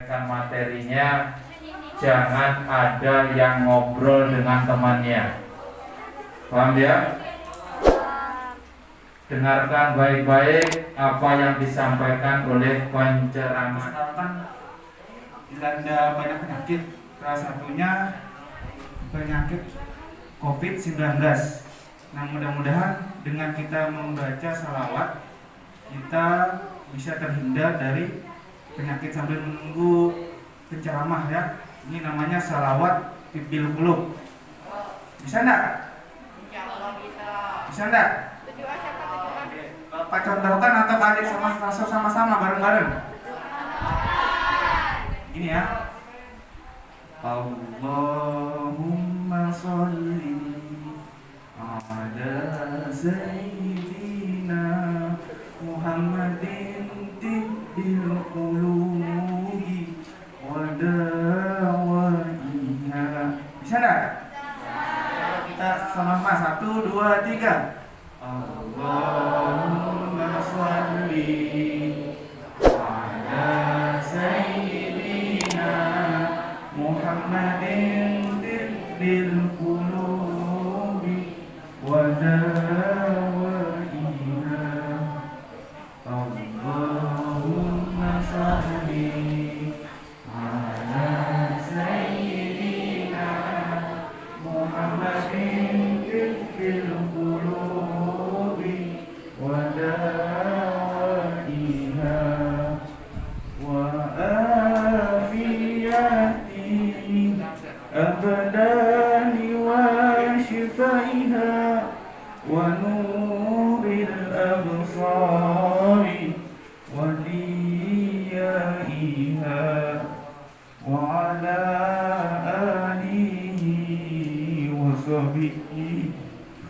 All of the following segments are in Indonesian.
Materinya jangan ada yang ngobrol dengan temannya. Paham ya? Dengarkan baik-baik apa yang disampaikan oleh penceramah. Misalkan dilanda banyak penyakit, salah satunya penyakit COVID-19. Nah, mudah-mudahan dengan kita membaca salawat kita bisa terhindar dari penyakit sambil menunggu penceramah ya. Ini namanya salawat tibbil qulub. Bisa enggak? Insyaallah bisa. Bisa enggak? Tujuan siapa tujuan? Bapak contohkan atau adik sama-sama bareng-bareng. Ini ya. Allahumma sholli ala sayyidina Muhammadin tibbil qulubi wa dawaiha. Bisa enggak? Kita sama-sama 1 2 3. Allahumma sholli ala sayyidina Muhammadin tibbil qulubi wa dawaiha. Allahumma sholli ala sayyidina Muhammadin tibbil qulubi wa dawaiha wa afiyati abdani wa shifaiha wa nuril absari wa diyaiha wa ala alihi wa sahbihi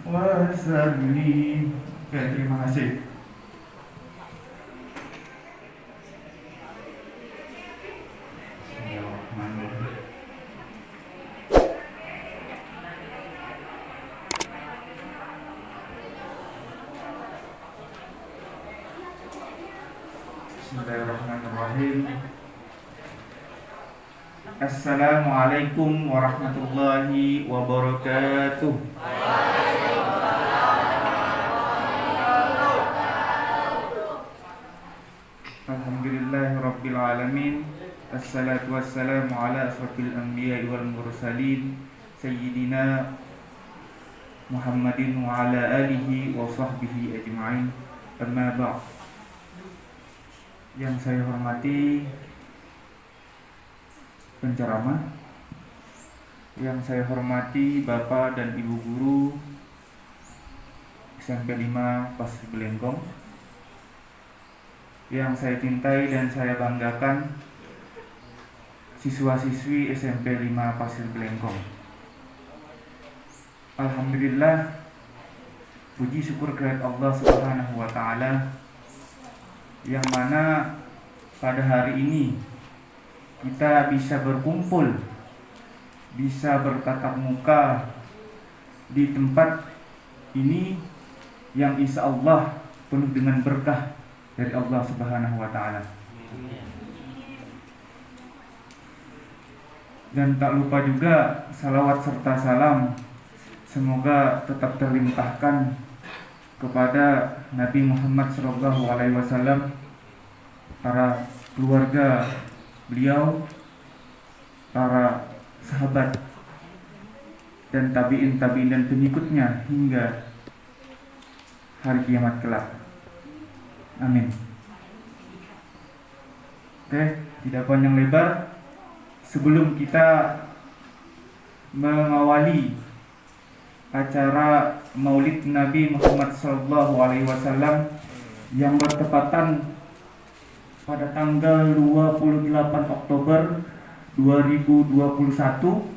wa sallim. Oke, terima kasih. Bismillahirrahmanirrahim. Assalamualaikum warahmatullahi wabarakatuh. Alhamdulillahirabbil alamin. Assalatu wassalamu ala asrofil anbiya'i wal mursalin sayyidina Muhammadin wa ala alihi wa sahbihi ajma'in. Amma ba'd. Yang saya hormati penceramah, yang saya hormati Bapak dan Ibu guru SMP 5 Pasir Belengkong, yang saya cintai dan saya banggakan siswa-siswi SMP 5 Pasir Belengkong. Alhamdulillah, puji syukur kehadirat Allah Subhanahu wa taala, yang mana pada hari ini kita bisa berkumpul, bisa bertatap muka di tempat ini yang insya Allah penuh dengan berkah dari Allah Subhanahu wa taala. Dan tak lupa juga salawat serta salam semoga tetap terlimpahkan kepada Nabi Muhammad SAW, para keluarga beliau, para sahabat dan tabi'in dan pengikutnya hingga hari kiamat kelak. Amin. Oke, tidak panjang lebar, sebelum kita mengawali acara Maulid Nabi Muhammad SAW yang bertepatan pada tanggal 28 Oktober 2021,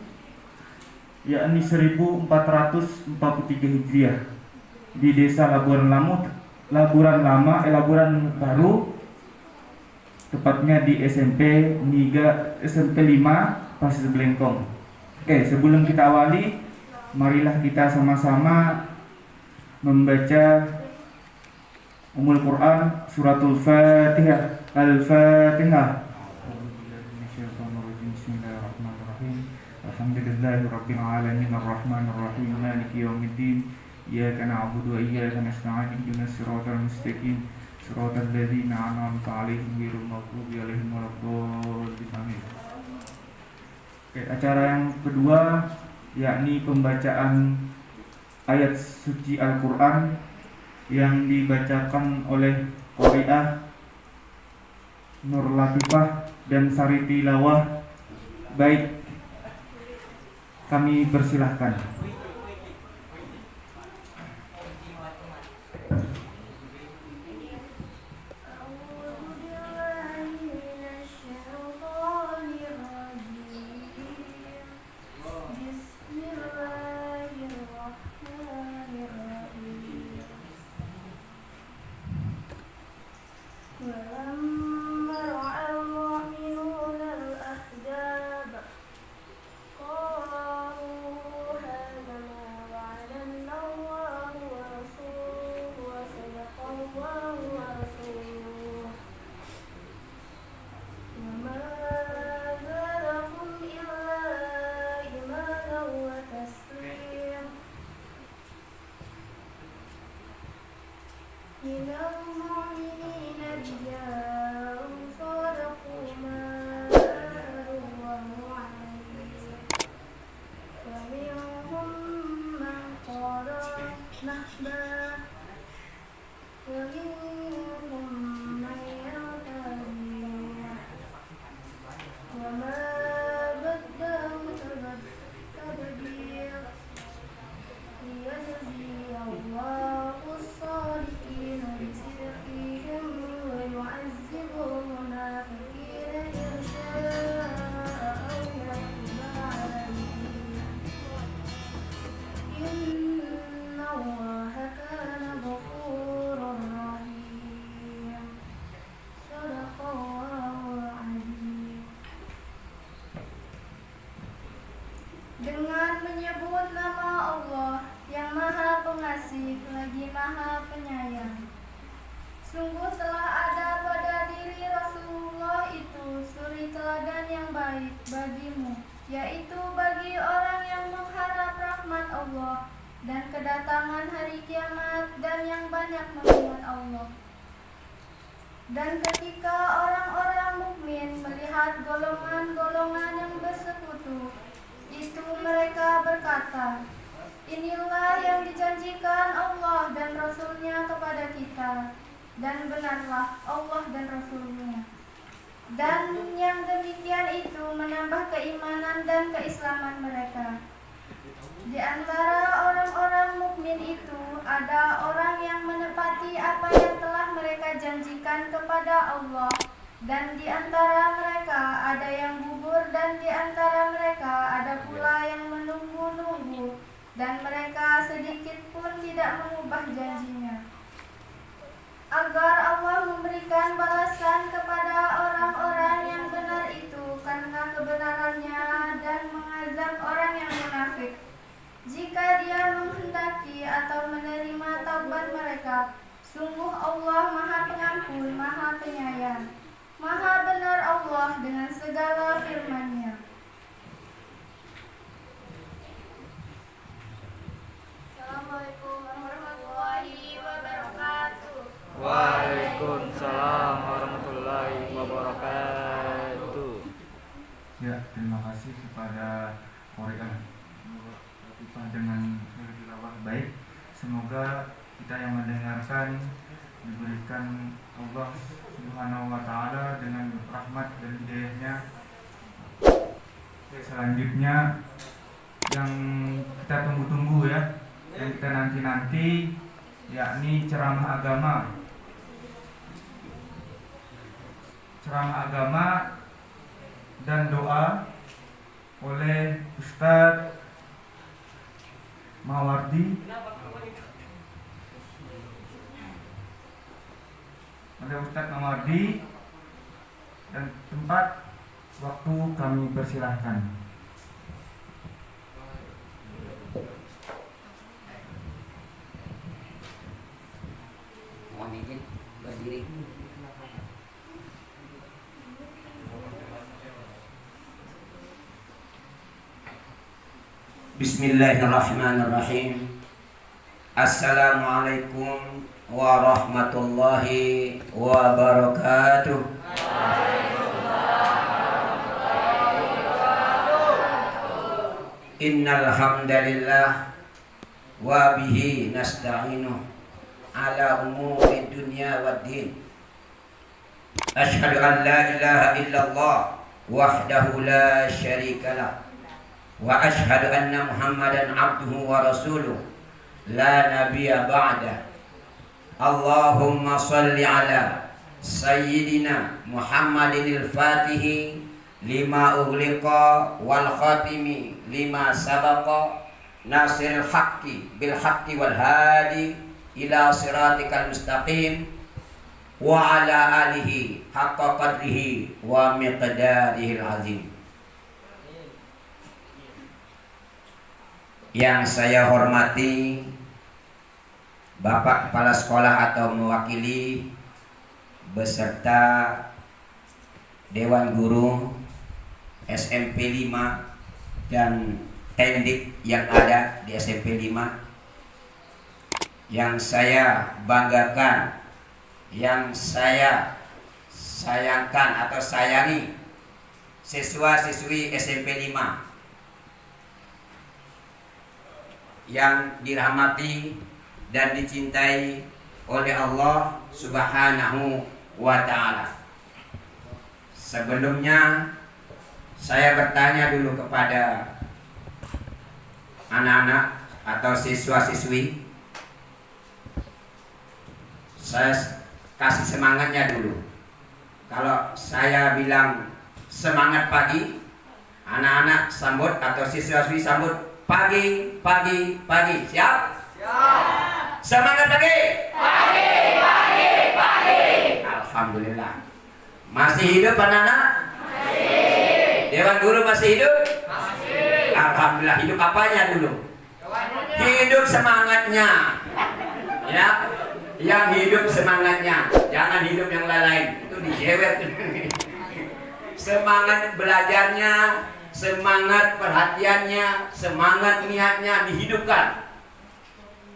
yakni 1443 Hijriah, di Desa Laburan Baru, tepatnya di SMP 5 Pasir Belengkong. Oke, sebelum kita awali, marilah kita sama-sama membaca Ummul Quran, suratul Fatihah. Al-Fatihah. Alhamdulillahirabbil alamin arrahmanir rahim maliki yaumiddin iyyaka na'budu wa iyyaka nasta'in ihdinas siratal mustaqim siratal ladzina an'amta 'alaihim ghairil maghdubi 'alaihim waladdallin. Amin. Oke, acara yang kedua yakni pembacaan ayat suci Al-Qur'an yang dibacakan oleh Qari'ah Nur Latifah dan Sari Tilawah. Baik, kami persilahkan. Dengan menyebut nama Allah yang Maha Pengasih lagi Maha Penyayang. Sungguh telah ada pada diri Rasulullah itu suri teladan yang baik bagimu, yaitu bagi orang yang mengharap rahmat Allah dan kedatangan hari kiamat dan yang banyak mengingat Allah. Dan ketika orang-orang mukmin melihat golongan-golongan yang bersekutu, itu mereka berkata, inilah yang dijanjikan Allah dan Rasul-Nya kepada kita, dan benarlah Allah dan Rasul-Nya. Dan yang demikian itu menambah keimanan dan keislaman mereka. Di antara orang-orang mukmin itu ada orang yang menepati apa yang telah mereka janjikan kepada Allah, dan di antara mereka ada yang gugur, dan di antara mereka ada pula yang menunggu-nunggu, dan mereka sedikit pun tidak mengubah janjinya, agar Allah memberikan balasan kepada orang-orang yang benar itu karena kebenarannya, dan mengazab orang yang munafik jika dia menghendaki atau menerima taubat mereka. Sungguh Allah Maha Pengampun, Maha Penyayang. Maha benar Allah dengan segala firman-Nya. Assalamualaikum warahmatullahi wabarakatuh. Waalaikumsalam warahmatullahi wabarakatuh. Ya, terima kasih kepada Qari'ah Nur Latifah dengan Sari Tilawah. Baik, semoga kita yang mendengarkan diberikan Allah Subhanahu wa ta'ala dengan rahmat dan hidayahnya. Oke, selanjutnya yang kita tunggu-tunggu ya, yang kita nanti-nanti, yakni ceramah agama. Ceramah agama dan doa oleh Ustadz Mawardi, dan tempat waktu kami persilahkan. Mohon izin berdiri. Bismillahirrahmanirrahim. Assalamualaikum warahmatullahi wabarakatuh. Innal hamdalillah wa bihi nasta'inu ala umuri dunya waddin. Asyhadu an la ilaha illallah wahdahu la syarikalah wa asyhadu anna Muhammadan abduhu wa rasuluh la nabiyya ba'da. Allahumma salli ala sayyidina Muhammadin al-Fatihi lima ughliqa wal khatimi lima sabaqa nasiril haqqi bil haqqi wal hadi ila siratikal mustaqim wa ala alihi haqqa qadrihi wa miqdarihil azim. Yang saya hormati Bapak Kepala Sekolah atau mewakili beserta Dewan Guru SMP 5 dan tendik yang ada di SMP 5, yang saya banggakan, yang saya sayangkan atau sayangi siswa-siswi SMP 5 yang dirahmati dan dicintai oleh Allah Subhanahu wa ta'ala. Sebelumnya saya bertanya dulu kepada anak-anak atau siswa-siswi. Saya kasih semangatnya dulu. Kalau saya bilang semangat pagi, anak-anak sambut atau siswa-siswi sambut pagi, pagi, pagi. Siap? Siap. Semangat pagi. Pagi, pagi, pagi. Alhamdulillah. Masih hidup anak-anak? Dewan Guru masih hidup? Masih. Alhamdulillah. Hidup apanya dulu? Hidup semangatnya. Ya. Yang hidup semangatnya. Jangan hidup yang lain. Itu dijewet. Semangat belajarnya, semangat perhatiannya, semangat niatnya dihidupkan.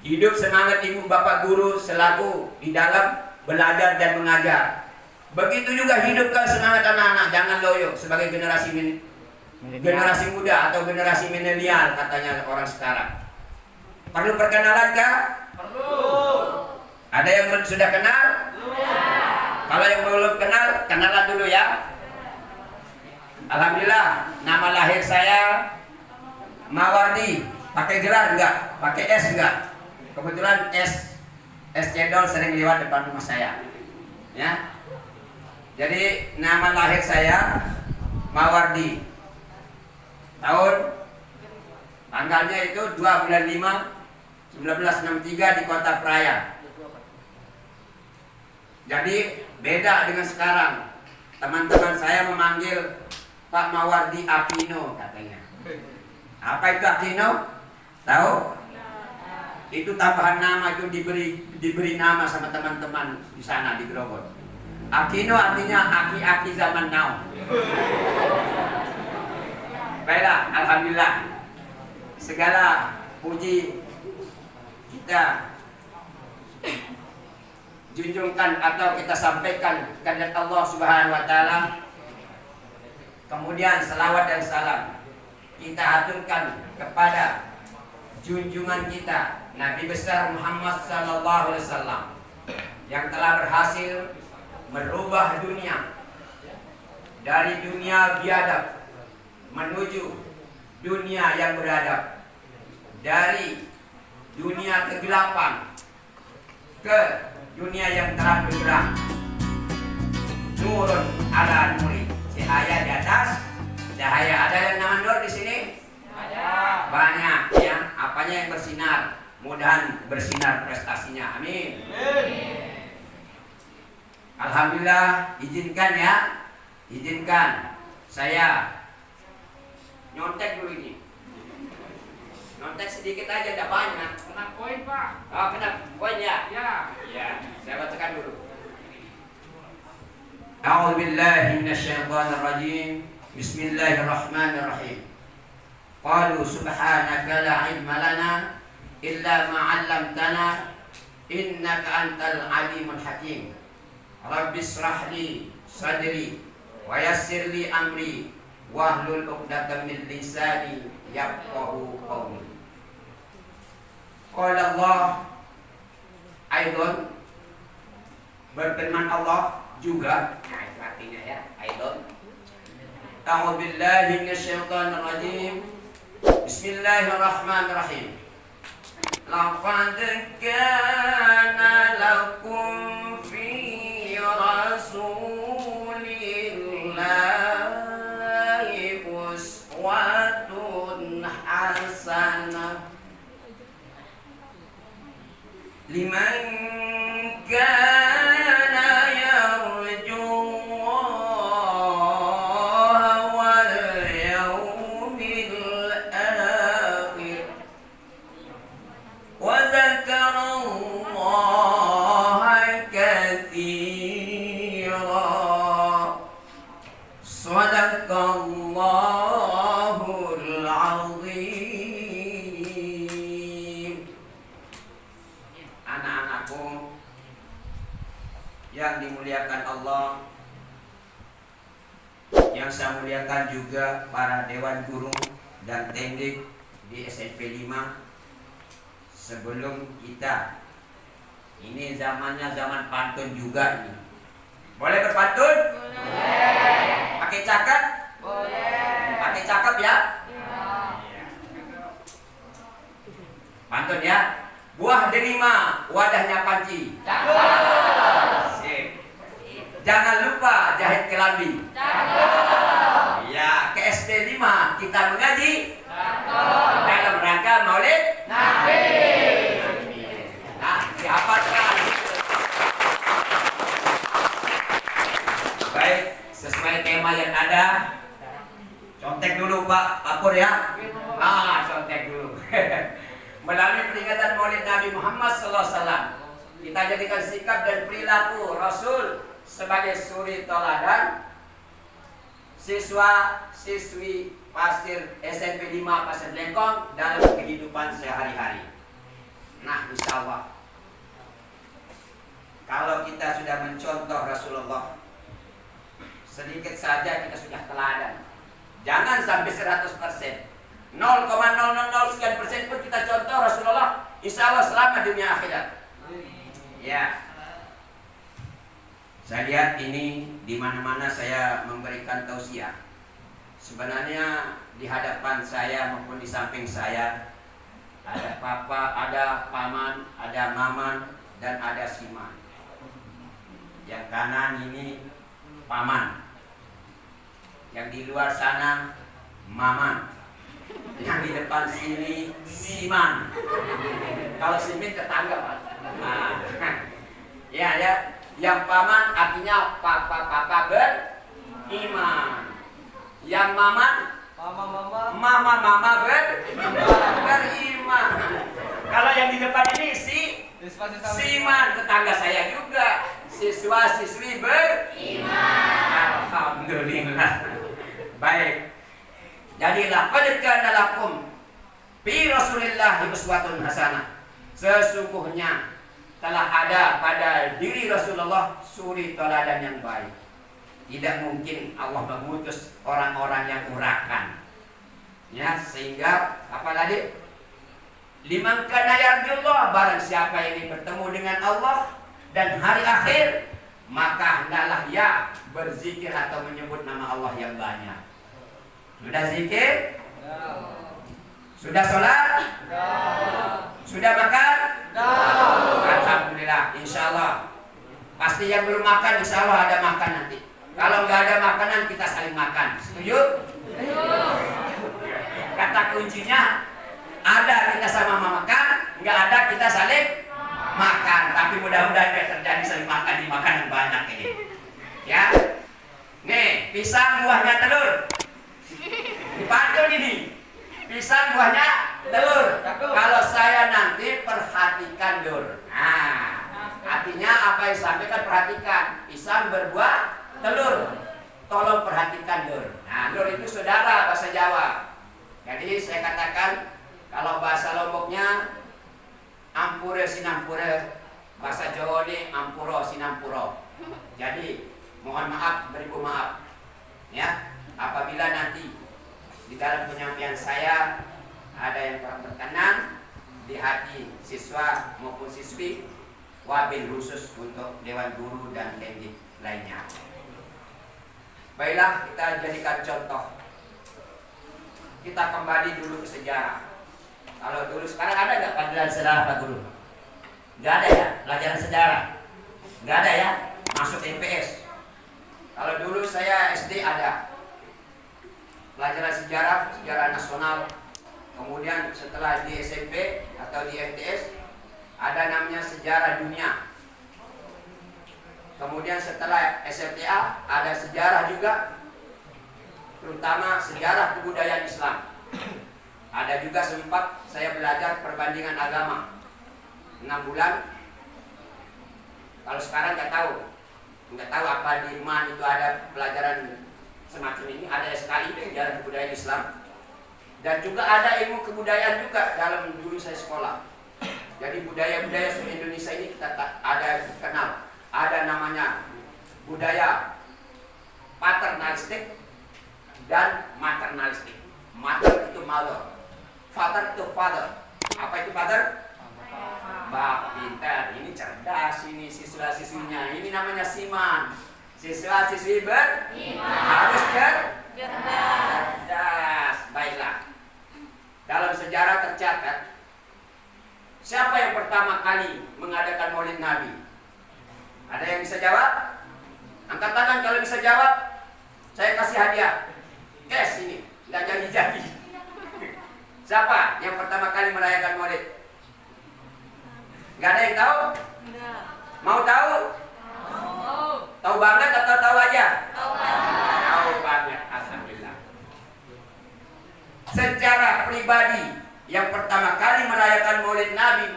Hidup semangat ibu bapak guru selaku di dalam belajar dan mengajar. Begitu juga hidupkan semangat anak-anak, jangan loyo sebagai generasi muda atau generasi milenial katanya orang sekarang. Perlu perkenalan kah? Perlu. Ada yang sudah kenal? Ya. Kalau yang belum kenal, kenalan dulu ya. Alhamdulillah, nama lahir saya Mawardi. Pakai gelar enggak? Pakai S enggak? Kebetulan S cendol sering lewat depan rumah saya. Ya. Jadi nama lahir saya Mawardi. Tanggalnya itu 2 bulan 5 1963 di Kota Praia. Jadi beda dengan sekarang. Teman-teman saya memanggil Pak Mawardi Aquino katanya. Apa itu Aquino? Tahu? Itu tambahan nama, itu diberi nama sama teman-teman di sana di Grogol. Aquino artinya aki-aki zaman now. Baiklah, alhamdulillah. Segala puji kita junjungkan atau kita sampaikan kepada Allah Subhanahu wa taala. Kemudian selawat dan salam kita aturkan kepada junjungan kita Nabi besar Muhammad sallallahu alaihi wasallam yang telah berhasil merubah dunia dari dunia biadab menuju dunia yang beradab, dari dunia kegelapan ke dunia yang terang benderang. Nurun ala nuri, cahaya di atas cahaya. Ada yang nama nur di sini? Ada. Banyak ya. Apanya yang bersinar? Mudahan bersinar prestasinya. Amin. Amin. Alhamdulillah, izinkan ya. Izinkan saya nyontek dulu ini. Nyontek sedikit aja, tidak banyak. Kena poin, Pak. Oh, kena poin ya? Ya. Ya, saya bacakan dulu. A'udzubillahi minasyaitonir rajim. Bismillahirrahmanirrahim. Qalu subhanaka la ilma lana illa ma 'allamtana innaka antal alimul hakim. Rabbi israh li sadri wa yassir li amri wahlul 'uqdatam min lisani yafqahu qawli. Qala Allah aidan, berfirman Allah juga, nah itu artinya ya, aidan. A'udzu billahi minasyaitonir rajim. Bismillahirrahmanirrahim. Laqad kana lakum fi rasulillahi uswatun hasanah liman kana yarju Allah wal yawmil akhir wa dzakara Allah katsira. Shadaqallahul azim. Anak-anakku yang dimuliakan Allah, yang saya muliakan juga para dewan guru dan teknik di SMP 5. Sebelum kita, ini zamannya zaman pantun juga ini. Boleh berpantun? Boleh. Pakai cakap? Boleh. Pakai cakap ya? Pantun ya. Buah delima, wadahnya panci. Sip. Jangan lupa jahit kelambi. Ya, ke SD 5 kita mengaji dalam rangka Maulid Nabi. Nah, dihafalkan. Baik, sesuai tema yang ada. Contek dulu Pak Pur ya. Contek dulu. Melalui peringatan Maulid Nabi Muhammad SAW, kita jadikan sikap dan perilaku Rasul sebagai suri teladan. Siswa siswi Pasir SMP 5 Pasir Lengkong dalam kehidupan sehari-hari. Nah, insya Allah, kalau kita sudah mencontoh Rasulullah, sedikit saja kita sudah teladan. Jangan sampai 100%. 0,000 sekian persen pun kita contoh Rasulullah, insya Allah selamat dunia akhirat. Ya, saya lihat ini di mana-mana saya memberikan tausiah. Sebenarnya di hadapan saya maupun di samping saya ada papa, ada paman, ada maman, dan ada siman. Yang kanan ini paman, yang di luar sana maman, yang di depan sini siman. Kalau simin tetangga Pak. Nah, ya, yang paman artinya papa beriman. Yang maman mama beriman. Kalau yang di depan ini siman, tetangga saya juga. Siswa siswi beriman. Alhamdulillah. Baik. Jadi laqad kana lakum fi Rasulillah uswatun hasanah. Sesungguhnya telah ada pada diri Rasulullah suri teladan yang baik. Tidak mungkin Allah mengutus orang-orang yang urakan. Ya, sehingga apa tadi? Liman kana yarjullah, barang siapa yang ingin bertemu dengan Allah dan hari akhir, maka hendaklah ia berzikir atau menyebut nama Allah yang banyak. Sudah zikir? Sudah sholat? Sudah makan? Alhamdulillah, insya Allah. Pasti yang belum makan, insya Allah ada makan nanti. Kalau nggak ada makanan, kita saling makan. Setuju? Kata kuncinya, ada kita sama makan, nggak ada kita saling makan. Tapi mudah-mudahan tidak terjadi saling makan di makanan banyak ini. Ya, nih pisang buahnya telur. Dipantun ini, pisang buahnya telur. Kalau saya nanti perhatikan Dur. Nah, artinya apa yang sampaikan perhatikan. Pisang berbuah telur. Tolong perhatikan Dur. Nah, Dur itu saudara bahasa Jawa. Jadi Jadi saya katakan kalau bahasa Lomboknya ampure sinampure, bahasa Jawa ini ampuro sinampuro. Jadi mohon maaf, beriku maaf ya apabila nanti di dalam penyampaian saya ada yang kurang berkenan di hati siswa maupun siswi, wabil khusus untuk Dewan Guru dan Dendik lainnya. Baiklah, kita jadikan contoh. Kita kembali dulu ke sejarah. Kalau dulu, sekarang ada nggak pelajaran sejarah Pak Guru? Nggak ada ya, pelajaran sejarah. Nggak ada ya, masuk MPS. Kalau dulu saya SD ada pelajaran sejarah, sejarah nasional. Kemudian setelah di SMP atau di MTS ada namanya sejarah dunia. Kemudian setelah SMTA ada sejarah juga, terutama sejarah kebudayaan Islam. Ada juga sempat saya belajar perbandingan agama 6 bulan. Kalau sekarang nggak tahu apa di IMAN itu ada pelajaran semacam ini. Ada sekali sejarah kebudayaan Islam. Dan juga ada ilmu kebudayaan juga dalam dulu saya sekolah. Jadi budaya-budaya Indonesia ini kita ada kenal. Ada namanya budaya paternalistik dan maternalistik. Mother itu mother, father itu father. Apa itu father? Bapak pintar, ini cerdas, ini siswa-siswinya. Ini namanya siman. Siswa-siswi harus cerdas. Baiklah. Dalam sejarah tercatat, siapa yang pertama kali mengadakan Maulid Nabi? Ada yang bisa jawab? Angkat tangan kalau bisa jawab. Saya kasih hadiah. Cash ini, nggak jadi-jadi. Siapa yang pertama kali merayakan Maulid? Nggak ada yang tahu? Enggak. Mau tahu? Mau. Tahu banget atau tahu aja? Tahu banget. Tahu banget, alhamdulillah. Secara pribadi, yang pertama kali merayakan Maulid Nabi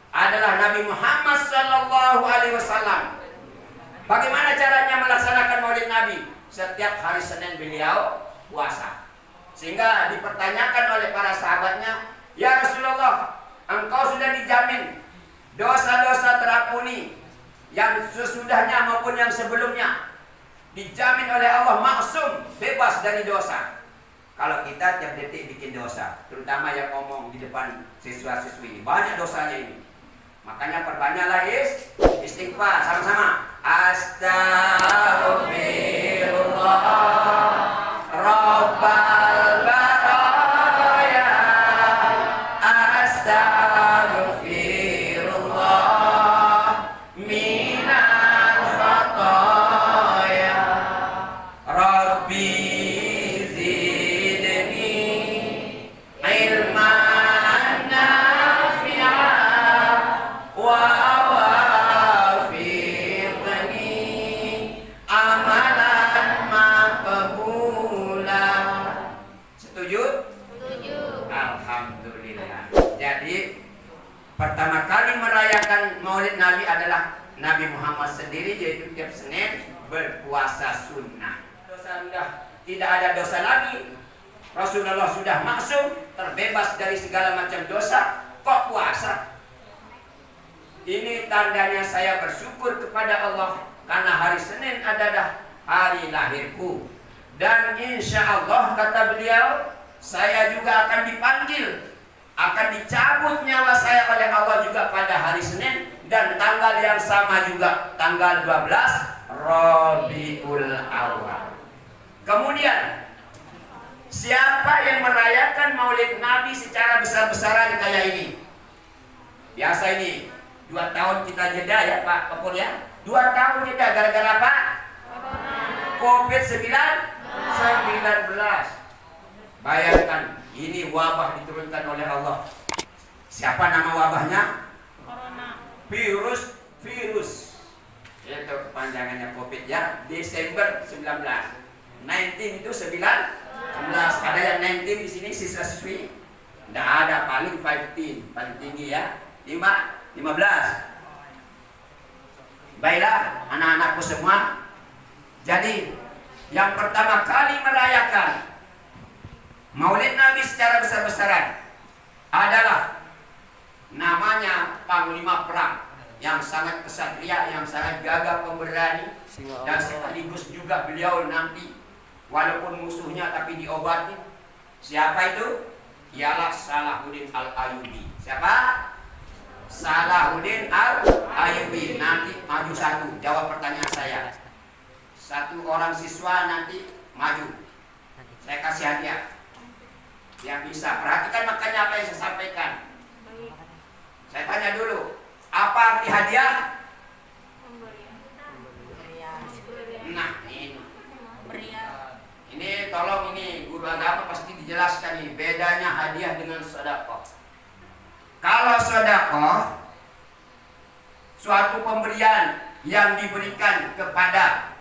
adalah Nabi Muhammad SAW. Bagaimana caranya melaksanakan Maulid Nabi? Setiap hari Senin beliau puasa. Sehingga dipertanyakan oleh para sahabatnya, "Ya Rasulullah, engkau sudah dijamin dosa-dosa terampuni yang sesudahnya maupun yang sebelumnya. Dijamin oleh Allah maksum, bebas dari dosa." Kalau kita tiap detik bikin dosa, terutama yang ngomong di depan siswa-siswi, banyak dosanya ini. Makanya perbanyaklah istighfar sama-sama. Astaghfirullah Rabbal baraya. Astaghfirullah minal khataya. Rabbi ilman nafi'an wa wafiqni amalan maqbula. Setuju? Setuju. Alhamdulillah. Jadi pertama kali merayakan Maulid Nabi adalah Nabi Muhammad sendiri, yaitu tiap Senin berpuasa sunnah. Dosa sudah tidak ada dosa lagi. Rasulullah sudah maksum, terbebas dari segala macam dosa, kok puasa? Ini tandanya saya bersyukur kepada Allah karena hari Senin adalah hari lahirku. Dan insya Allah kata beliau, saya juga akan dipanggil, akan dicabut nyawa saya oleh Allah juga pada hari Senin. Dan tanggal yang sama juga, tanggal 12 Rabiul Awal. Kemudian siapa yang merayakan Maulid Nabi secara besar-besaran kayak ini? Biasa ini 2 tahun kita jeda ya Pak Kapol ya. 2 tahun jeda gara-gara apa? COVID-19. Bayangkan, ini wabah diturunkan oleh Allah. Siapa nama wabahnya? Corona. Virus. Itu kepanjangannya COVID ya. Desember 19. 19 itu 19. Ada yang 19 di sini siswa-siswi? Tidak ada, paling 15, paling tinggi ya. 15. Baiklah anak-anakku semua. Jadi yang pertama kali merayakan Maulid Nabi secara besar-besaran adalah namanya panglima perang yang sangat kesatria, yang sangat gagah pemberani, dan sekaligus juga beliau nanti walaupun musuhnya tapi diobati. Siapa itu? Ialah Salahuddin Al-Ayyubi. Siapa? Salahuddin Al-Ayyubi. Nanti maju satu, jawab pertanyaan saya. Satu orang siswa nanti maju, saya kasih hadiah. Yang bisa perhatikan makanya apa yang saya sampaikan. Saya tanya dulu, apa arti hadiah? Nah, ini tolong, ini guru agama pasti dijelaskan nih bedanya hadiah dengan sedekah. Kalau sedekah suatu pemberian yang diberikan kepada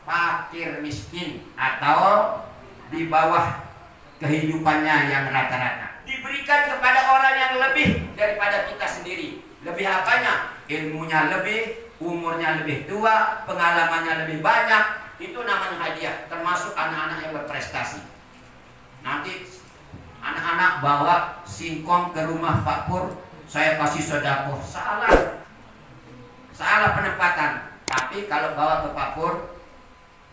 fakir miskin atau di bawah kehidupannya yang rata-rata, diberikan kepada orang yang lebih daripada kita sendiri. Lebih apanya? Ilmunya lebih, umurnya lebih tua, pengalamannya lebih banyak. Itu namanya hadiah, termasuk anak-anak yang berprestasi. Nanti anak-anak bawa singkong ke rumah Pak Pur, saya kasih sedekah. Salah penempatan. Tapi kalau bawa ke Pak Pur,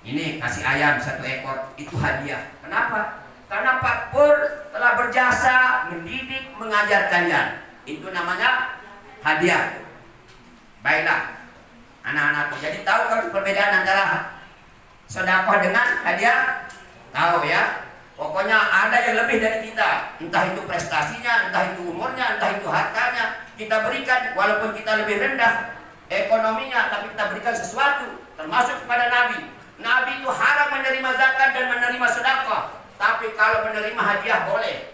ini kasih ayam 1 ekor, itu hadiah. Kenapa? Karena Pak Pur telah berjasa mendidik, mengajar kalian. Itu namanya hadiah. Baiklah, anak-anak. Jadi tahu kan perbedaan antara sedekah dengan hadiah? Tahu ya? Pokoknya ada yang lebih dari kita. Entah itu prestasinya, entah itu umurnya, entah itu hartanya. Kita berikan walaupun kita lebih rendah ekonominya, tapi kita berikan sesuatu. Termasuk kepada Nabi. Nabi itu haram menerima zakat dan menerima sedekah. Tapi kalau menerima hadiah boleh.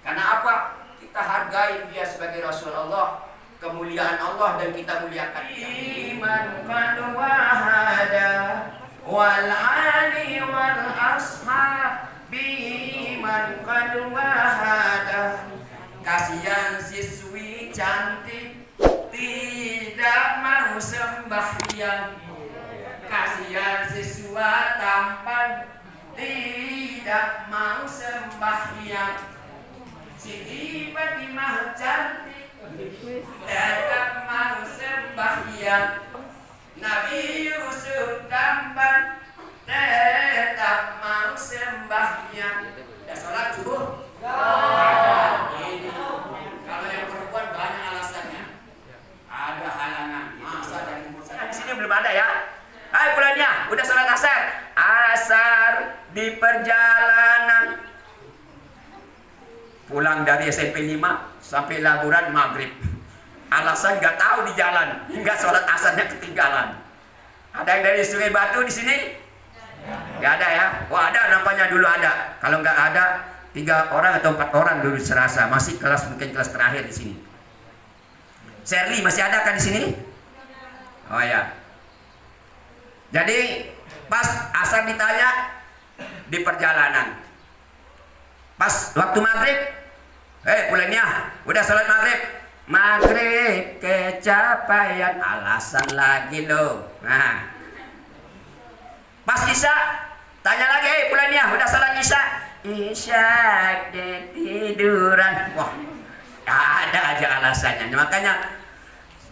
Karena apa? Kita hargai dia sebagai Rasulullah, kemuliaan Allah, dan kita muliakan dia. Iman qad wahada wal ali wal ashab biman qad wahada. Kasihan siswi cantik tidak mau sembahyang. Kasihan siswa tampan tidak mau sembahyang. Siti Fatimah cantik tetap mau sembahyang. Nabi Yusuf tampan tetap mau sembahyang. Ya sholat subuh? Ini kalau yang perempuan banyak alasannya. Ada halangan, masa dari umur saya. Di sini belum ada ya. Hai bulannya, udah sholat asar. Asar di perjalanan. Pulang dari SMP 5 sampai Laburan maghrib. Alasan nggak tahu di jalan, hingga sholat asarnya ketinggalan. Ada yang dari Sungai Batu di sini? Nggak ada ya? Wah, ada, nampaknya dulu ada. Kalau nggak ada, 3 orang atau 4 orang dulu serasa. Masih kelas, mungkin kelas terakhir di sini. Shirley masih ada kan di sini? Oh ya. Jadi pas asar ditanya di perjalanan. Pas waktu maghrib, bulannya udah sholat maghrib. Maghrib kecapaian, alasan lagi loh. Nah, pas isya tanya lagi, bulannya udah sholat isya. Isya ketiduran. Wah, ada aja alasannya. Makanya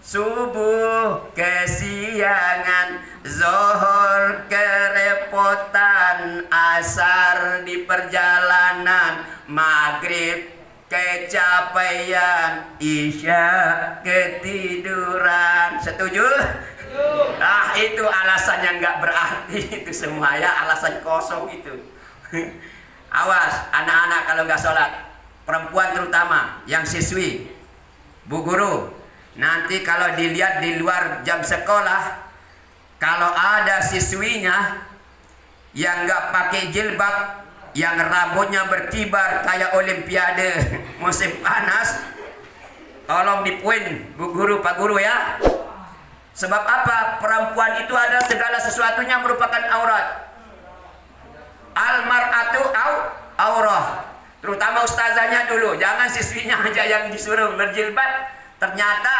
subuh kesiangan, zuhur kerepotan, asar di perjalanan, maghrib kecapean, isya ketiduran. Setuju? Ah, itu alasan yang nggak berarti itu semua ya, alasan kosong itu. Awas anak-anak kalau nggak sholat, perempuan terutama yang siswi, bu guru. Nanti kalau dilihat di luar jam sekolah, kalau ada siswinya yang nggak pakai jilbab, yang rambutnya berkibar kayak olimpiade musim panas, tolong dipuin bu guru, pak guru ya. Sebab apa? Perempuan itu adalah segala sesuatunya merupakan aurat. Al-mar'atu aurah. Terutama ustazahnya dulu, jangan siswinya aja yang disuruh berjilbab. Ternyata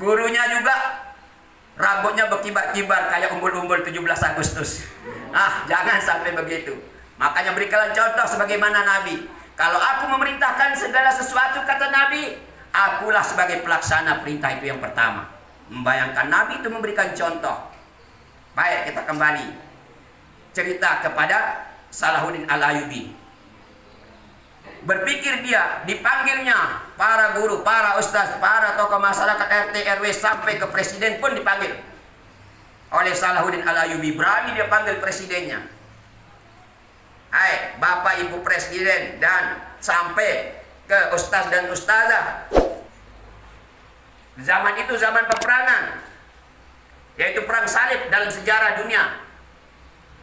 gurunya juga rambutnya berkibar-kibar kayak umbul-umbul 17 Agustus. Ah, jangan sampai begitu. Makanya berikanlah contoh sebagaimana Nabi. Kalau aku memerintahkan segala sesuatu, kata Nabi, akulah sebagai pelaksana perintah itu yang pertama. Membayangkan Nabi itu memberikan contoh. Baik, kita kembali cerita kepada Salahuddin Al-Ayyubi. Berpikir dia, dipanggilnya para guru, para ustaz, para tokoh masyarakat RT RW sampai ke presiden pun dipanggil oleh Salahuddin Al-Ayyubi. Berani dia panggil presidennya. Hai, Bapak Ibu Presiden, dan sampai ke ustaz dan ustazah. Zaman itu zaman peperangan, yaitu perang salib dalam sejarah dunia.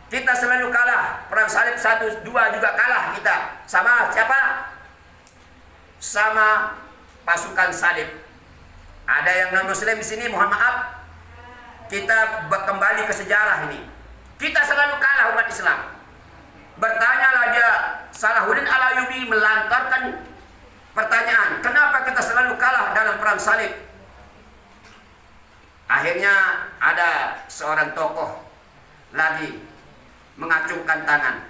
Kita selalu kalah. Perang salib 1, 2 juga kalah kita. Sama siapa? Sama pasukan salib. Ada yang non muslim di sini, mohon maaf. Kita kembali ke sejarah ini. Kita selalu kalah umat Islam. Bertanyalah dia, Salahuddin Al-Ayyubi melantarkan pertanyaan, kenapa kita selalu kalah dalam perang salib? Akhirnya ada seorang tokoh lagi mengacungkan tangan.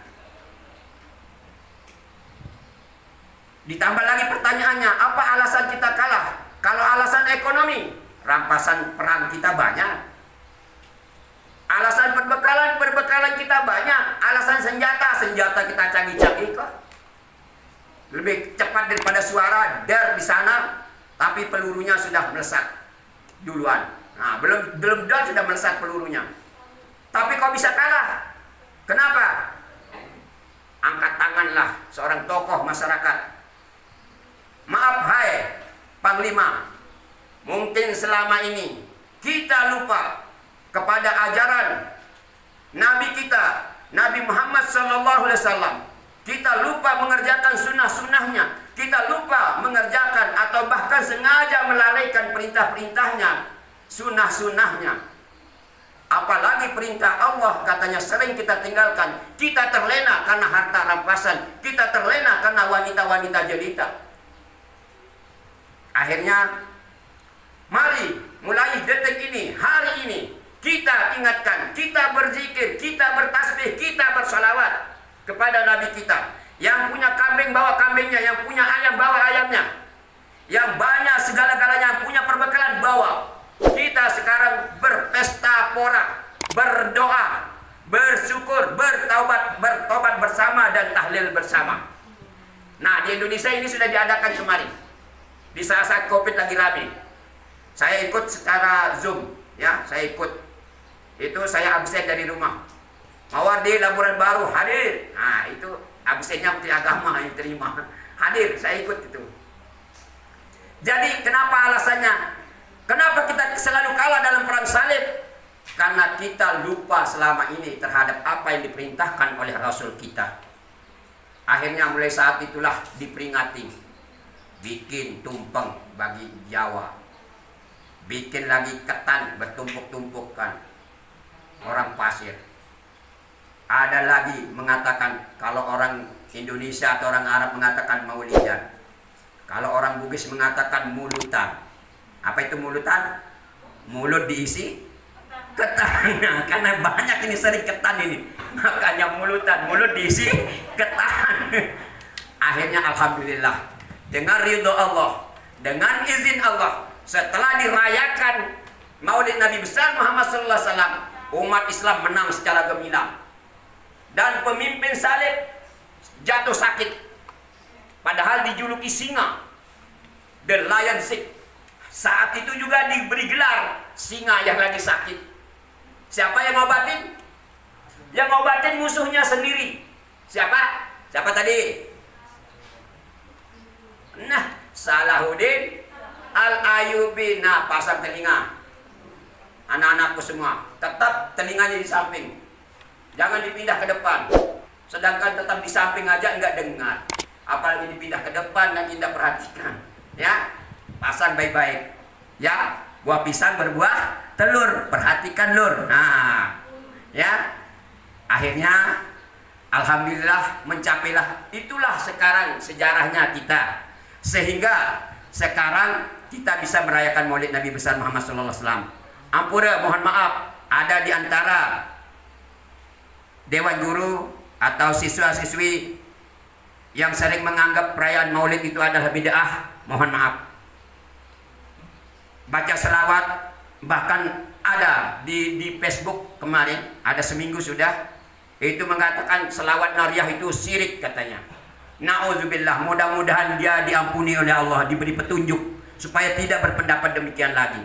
Ditambah lagi pertanyaannya, apa alasan kita kalah? Kalau alasan ekonomi, rampasan perang kita banyak. Alasan perbekalan kita banyak. Alasan senjata kita canggih-canggih kok. Lebih cepat daripada suara der di sana, tapi pelurunya sudah melesat duluan. Nah, belum sudah melesat pelurunya. Tapi kok bisa kalah? Kenapa? Angkat tanganlah seorang tokoh masyarakat. Maaf hai Panglima, mungkin selama ini kita lupa kepada ajaran Nabi kita, Nabi Muhammad SAW. Kita lupa mengerjakan sunnah-sunnahnya. Kita lupa mengerjakan atau bahkan sengaja melalaikan perintah-perintahnya, sunnah-sunnahnya. Apalagi perintah Allah katanya sering kita tinggalkan. Kita terlena karena harta rampasan. Kita terlena karena wanita-wanita jelita. Akhirnya, mari mulai detik ini, hari ini, kita ingatkan, kita berzikir, kita bertasbih, kita bersalawat kepada Nabi kita. Yang punya kambing bawa kambingnya, yang punya ayam bawa ayamnya, yang banyak segala-galanya, yang punya perbekalan bawa. Kita sekarang berpesta pora, berdoa, bersyukur, bertobat bersama dan tahlil bersama. Nah, di Indonesia ini sudah diadakan kemarin. Di saat-saat Covid lagi rame. Saya ikut secara Zoom, ya, saya ikut. Itu saya absen dari rumah. Mawardi Laburan Baru hadir. Nah, itu absennya Menteri Agama yang terima. Hadir, saya ikut itu. Jadi kenapa alasannya? Kenapa kita selalu kalah dalam perang salib? Karena kita lupa selama ini terhadap apa yang diperintahkan oleh Rasul kita. Akhirnya mulai saat itulah diperingati. Bikin tumpeng bagi Jawa. Bikin lagi ketan bertumpuk-tumpukkan. Orang pasir. Ada lagi mengatakan, kalau orang Indonesia atau orang Arab mengatakan maulidan. Kalau orang Bugis mengatakan mulutan. Apa itu mulutan? Mulut diisi ketan. Nah, karena banyak ini sering ketan ini, makanya mulutan, mulut diisi ketan. Akhirnya alhamdulillah, dengan ridho Allah, dengan izin Allah, setelah dirayakan Maulid Nabi besar Muhammad SAW, umat Islam menang secara gemilang. Dan pemimpin salib jatuh sakit. Padahal dijuluki singa, the lion sick. Saat itu juga diberi gelar singa yang lagi sakit. Siapa yang ngobatin? Yang ngobatin musuhnya sendiri. Siapa? Siapa tadi? Nah, Salahuddin Al-Ayyubi. Nah, pasang telinga. Anak-anakku semua, tetap telinganya di samping. Jangan dipindah ke depan. Sedangkan tetap di samping aja enggak dengar. Apalagi dipindah ke depan dan tidak perhatikan. Ya, pasang baik-baik. Ya, buah pisang berbuah telur. Perhatikan lur. Nah, ya. Akhirnya, alhamdulillah mencapailah. Itulah sekarang sejarahnya kita. Sehingga sekarang kita bisa merayakan Maulid Nabi besar Muhammad SAW. Ampura, mohon maaf, ada di antara Dewan Guru atau siswa-siswi yang sering menganggap perayaan Maulid itu adalah bid'ah, mohon maaf. Baca selawat, bahkan ada di Facebook kemarin, ada seminggu sudah, itu mengatakan selawat nariyah itu syirik katanya. Na'udzubillah, mudah-mudahan dia diampuni oleh Allah, diberi petunjuk supaya tidak berpendapat demikian lagi.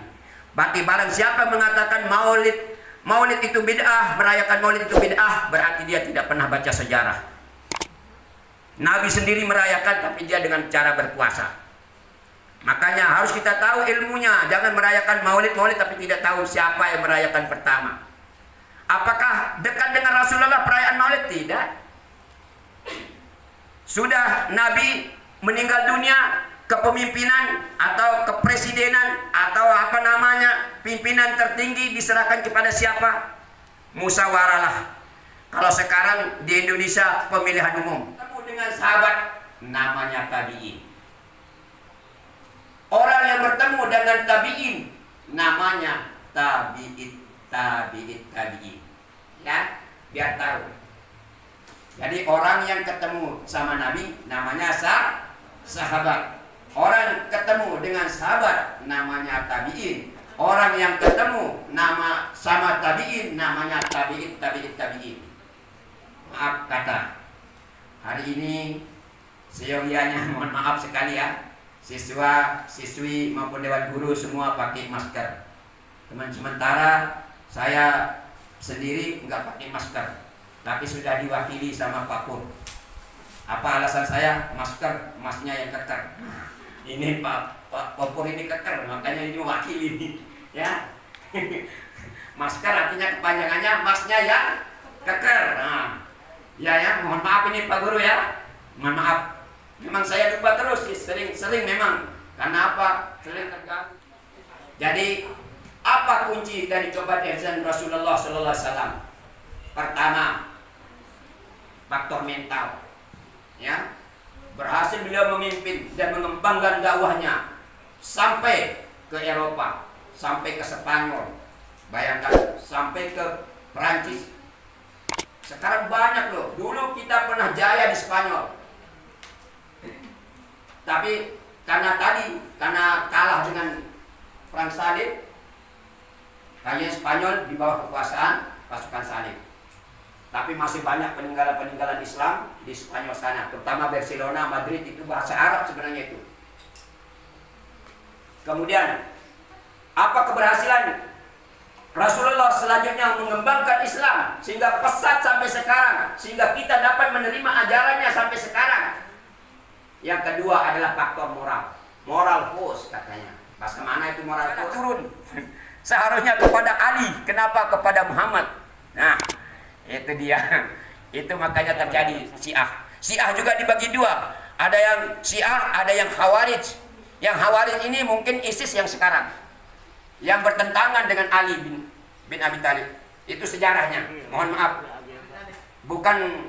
Berarti barang siapa mengatakan Maulid itu bid'ah, merayakan Maulid itu bid'ah, berarti dia tidak pernah baca sejarah. Nabi sendiri merayakan, tapi dia dengan cara berpuasa. Makanya harus kita tahu ilmunya. Jangan merayakan Maulid tapi tidak tahu siapa yang merayakan pertama. Apakah dekat dengan Rasulullah perayaan Maulid? Tidak. Sudah Nabi meninggal dunia, kepemimpinan atau kepresidenan atau apa namanya, pimpinan tertinggi diserahkan kepada siapa? Musyawarah lah. Kalau sekarang di Indonesia pemilihan umum, ketemu dengan sahabat, namanya tabi'in. Orang yang bertemu dengan tabi'in namanya tabi'in. Ya, biar tahu. Jadi orang yang ketemu sama Nabi namanya sahabat. Orang ketemu dengan sahabat namanya tabi'in. Orang yang ketemu sama tabi'in namanya tabi'in. Maaf kata. Hari ini seyogianya mohon maaf sekali ya. Siswa, siswi maupun dewan guru semua pakai masker. Sementara saya sendiri nggak pakai masker, tapi sudah diwakili sama Pak Pur. Apa alasan saya? Masker, masnya yang keker. Ini Pak Pur ini keker, makanya ini mewakili nih, ya. Masker artinya kepanjangannya masnya yang keker. Nah, ya, mohon maaf ini Pak Guru ya, mohon maaf. Memang saya lupa terus, sering memang. Karena apa? Sering terganggu. Jadi apa kunci dari keberhasilan Rasulullah Sallallahu Alaihi Wasallam? Pertama, faktor mental. Ya, berhasil beliau memimpin dan mengembangkan dakwahnya sampai ke Eropa, sampai ke Spanyol. Bayangkan, sampai ke Perancis. Sekarang banyak loh. Dulu kita pernah jaya di Spanyol. Tapi karena kalah dengan Perang Salib, kayaknya Spanyol di bawah kekuasaan pasukan salib. Tapi masih banyak peninggalan Islam di Spanyol sana, terutama Barcelona, Madrid, itu bahasa Arab sebenarnya itu. Kemudian, apa keberhasilan Rasulullah selanjutnya mengembangkan Islam sehingga pesat sampai sekarang, sehingga kita dapat menerima ajarannya sampai sekarang. Yang kedua adalah faktor moral force katanya. Pas kemana itu moral force? Turun. Seharusnya kepada Ali, kenapa kepada Muhammad? Nah, itu dia. Itu makanya terjadi Syiah. Syiah juga dibagi dua. Ada yang Syiah, ada yang Khawarij. Yang Khawarij ini mungkin ISIS yang sekarang, yang bertentangan dengan Ali bin Abi Thalib. Itu sejarahnya. Mohon maaf. Bukan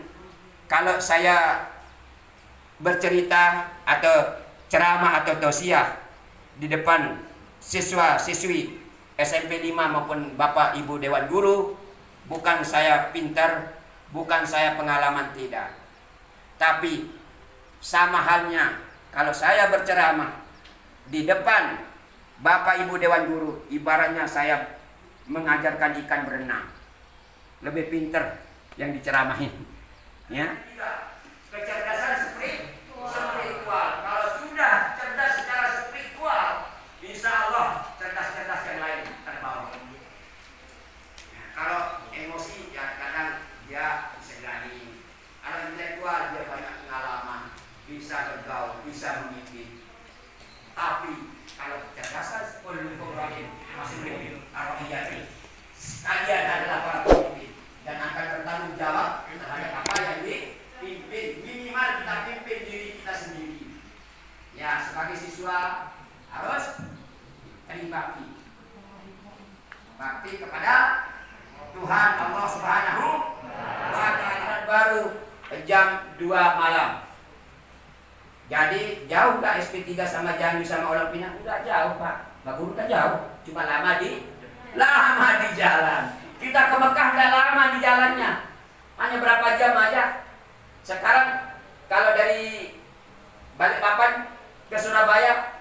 kalau saya bercerita atau ceramah atau tausiah di depan siswa-siswi SMP 5 maupun Bapak Ibu Dewan Guru, bukan saya pintar, bukan saya pengalaman, tidak. Tapi sama halnya kalau saya berceramah di depan Bapak Ibu Dewan Guru, ibaratnya saya mengajarkan ikan berenang. Lebih pintar yang diceramahin. Ya. Kecerdasan spiritual. Kalau sudah cerdas secara spiritual, insya Allah cerdas-cerdas yang lain terbawa. Kalau emosi ya kadang dia bisa berani. Kalau intelektual dia banyak pengalaman, bisa bergaul, bisa memimpin. Tapi kalau kecerdasan spiritual masih belum arwahiyati. Kalian adalah para pemimpin dan akan bertanggung jawab terhadap apa yang dipimpin. Minimal kita pimpin diri kita sendiri. Ya, sebagai siswa harus berbakti. Bakti kepada Tuhan Allah Subhanahu wa Ta'ala. Baru jam 2 malam. Jadi jauh gak SP3 sama Jambi sama Orang Pinang? Enggak jauh Pak. Pak Guru kan jauh. Cuma lama di jalan. Kita ke Mekah enggak lama di jalannya. Hanya berapa jam aja. Sekarang kalau dari Balikpapan ke Surabaya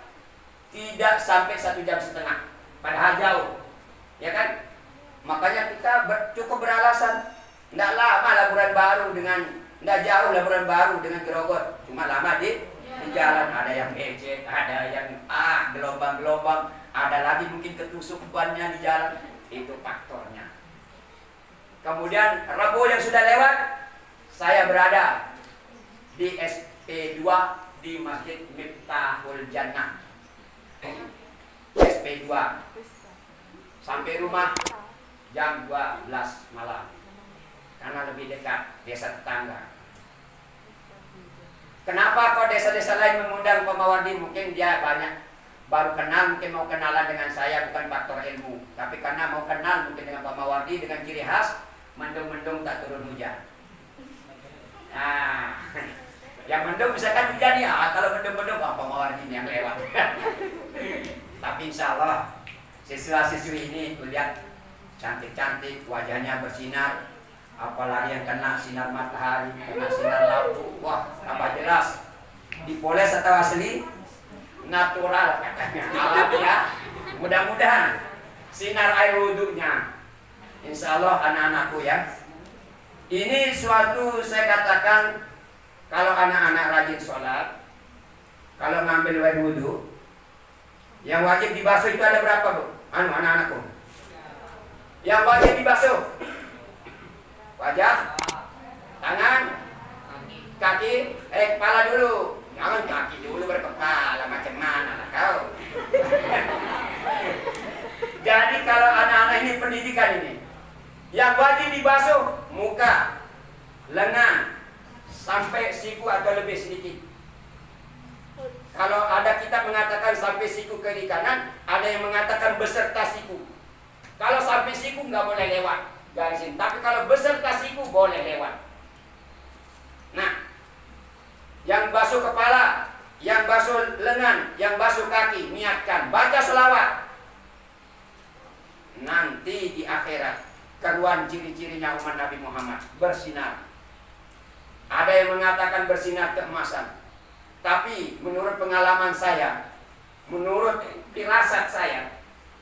tidak sampai 1,5 jam, padahal jauh, ya kan? Makanya kita cukup beralasan. Tidak lama Laburan Baru tidak jauh Laburan Baru dengan Grogol, cuma lama di jalan. Ada yang becek, ada yang gelombang-gelombang, ada lagi mungkin ketusuk bannya di jalan. Itu faktornya. Kemudian Rabu yang sudah lewat, saya berada di SP2 di Masjid Miftahul Jannah. SP2 sampai rumah jam 12 malam karena lebih dekat desa tetangga. Kenapa kok desa-desa lain mengundang Pak Mawardi? Mungkin dia banyak baru kenal, mungkin mau kenalan dengan saya, bukan faktor ilmu, tapi karena mau kenal mungkin dengan Pak Mawardi dengan ciri khas mendung-mendung tak turun hujan. Nah, yang mendung misalkan hujan ya, kalau mendung-mendung Pak Mawardi yang lewat. Tapi insya Allah siswa-siswi ini kulihat cantik-cantik, wajahnya bersinar, apalagi yang kena sinar matahari, kena sinar lampu, wah tambah jelas. Dipoles atau asli? Natural katanya, alami ya. Mudah-mudahan sinar air wudhunya, insya Allah anak-anakku ya. Ini suatu saya katakan, kalau anak-anak rajin sholat, kalau ngambil air wudhu, yang wajib dibasuh itu ada berapa bu? Anak-anakku, yang wajib dibasuh wajah, tangan, kaki, kepala dulu. Jangan kaki dulu berkepala, macam mana lah kau. Jadi kalau anak-anak ini pendidikan ini, yang wajib dibasuh muka, lengan, sampai siku atau lebih sedikit. Kalau ada kita mengatakan sampai siku kiri kanan, ada yang mengatakan beserta siku. Kalau sampai siku nggak boleh lewat garisin, tapi kalau beserta siku boleh lewat. Nah, yang basuh kepala, yang basuh lengan, yang basuh kaki, niatkan baca selawat. Nanti di akhirat keruan ciri-cirinya umat Nabi Muhammad bersinar. Ada yang mengatakan bersinar keemasan, tapi menurut pengalaman saya, menurut firasat saya,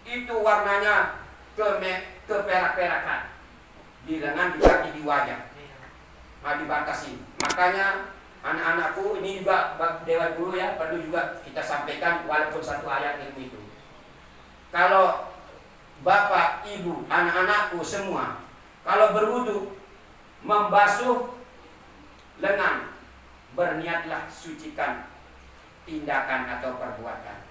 itu warnanya keperak-perakan di lengan, di kaki, di wajah. Dibatasi. Makanya anak-anakku ini juga Dewan Guru ya, perlu juga kita sampaikan walaupun satu ayat ilmu itu. Kalau bapak, ibu, anak-anakku semua kalau berwudu membasuh lengan, berniatlah sucikan tindakan atau perbuatan.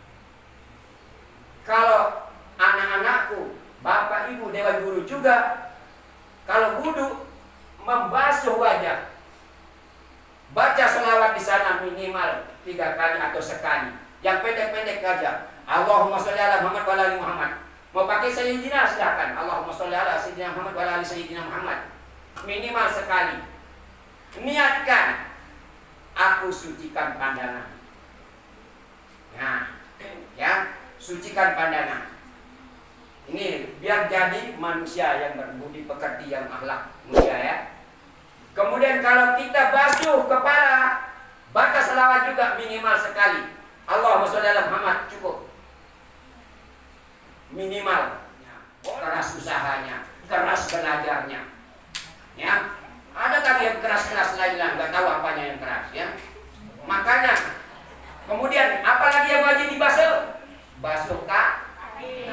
Kalau anak-anakku, bapak, ibu, Dewan Guru juga kalau wudu membasuh wajah, baca selawat di sana minimal 3 kali atau sekali. Yang pendek-pendek aja. Allahumma sholli ala Muhammad wa ala ali Muhammad. Mau pakai sayyidina silakan. Allahumma sholli ala sayyidina Muhammad wa ala ali sayyidina Muhammad. Minimal sekali. Niatkan, aku sucikan pandangan. Nah, ya, sucikan pandangan. Ini biar jadi manusia yang berbudi pekerti, yang akhlak mulia ya. Kemudian kalau kita basuh kepala, baca selawat juga minimal sekali. Allahumma sholli ala Muhammad, cukup. Minimal. Keras usahanya, keras belajarnya. Ya. Ada tadi yang keras-keras lain-lain, nggak tahu apanya yang keras ya. Makanya kemudian apalagi yang wajib dibasuh? Basuh kaki.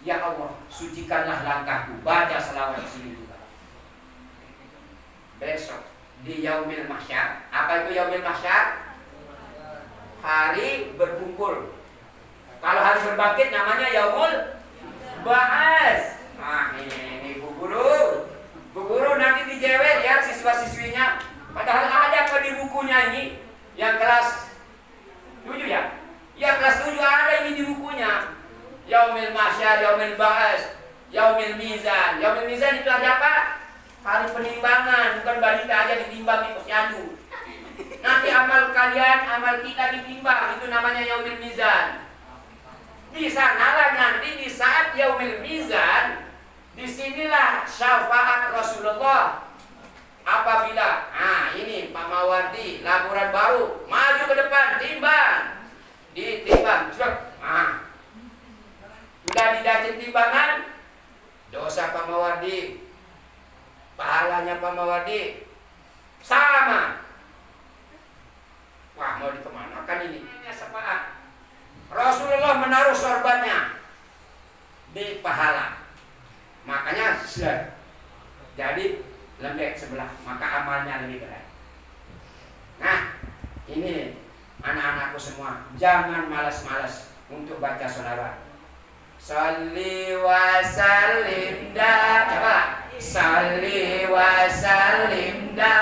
Ya Allah, sucikanlah langkahku. Baca selawat di sini juga. Besok di Yaumil Mahsyar. Apa itu Yaumil Mahsyar? Hari berkumpul. Kalau hari berbangkit namanya Yaumul Ba'ats. Nah ini Bu Guru. Bu Guru nanti dijewer ya siswa-siswinya. Padahal ada kok di bukunya ini yang kelas 7 ya. Ya kelas 7 ada ini di bukunya. Yaumil Mahsyar, Yaumil Ba'ats, Yaumil Mizan. Yaumil Mizan itu ada apa? Hari penimbangan, bukan balita aja ditimbang di posyandu. Nanti amal kalian, amal kita ditimbang, itu namanya Yaumil Mizan. Di sanalah nanti di saat Yaumil Mizan Disinilah syafaat Rasulullah. Apabila, ini Pak Mawardi, laporan baru, maju ke depan, timbang, ditimbang, sudah didacin timbangan, dosa Pak Mawardi, pahalanya Pak Mawardi sama. Wah, mau dikemanakan ini? Ini syafaat. Rasulullah menaruh sorbannya di pahala, makanya jadi lembek sebelah, maka amalnya lebih berat. Nah, ini anak-anakku semua, jangan malas-malas untuk baca sholawat. Sholli wa sallim da, coba. Sholli wa sallim da,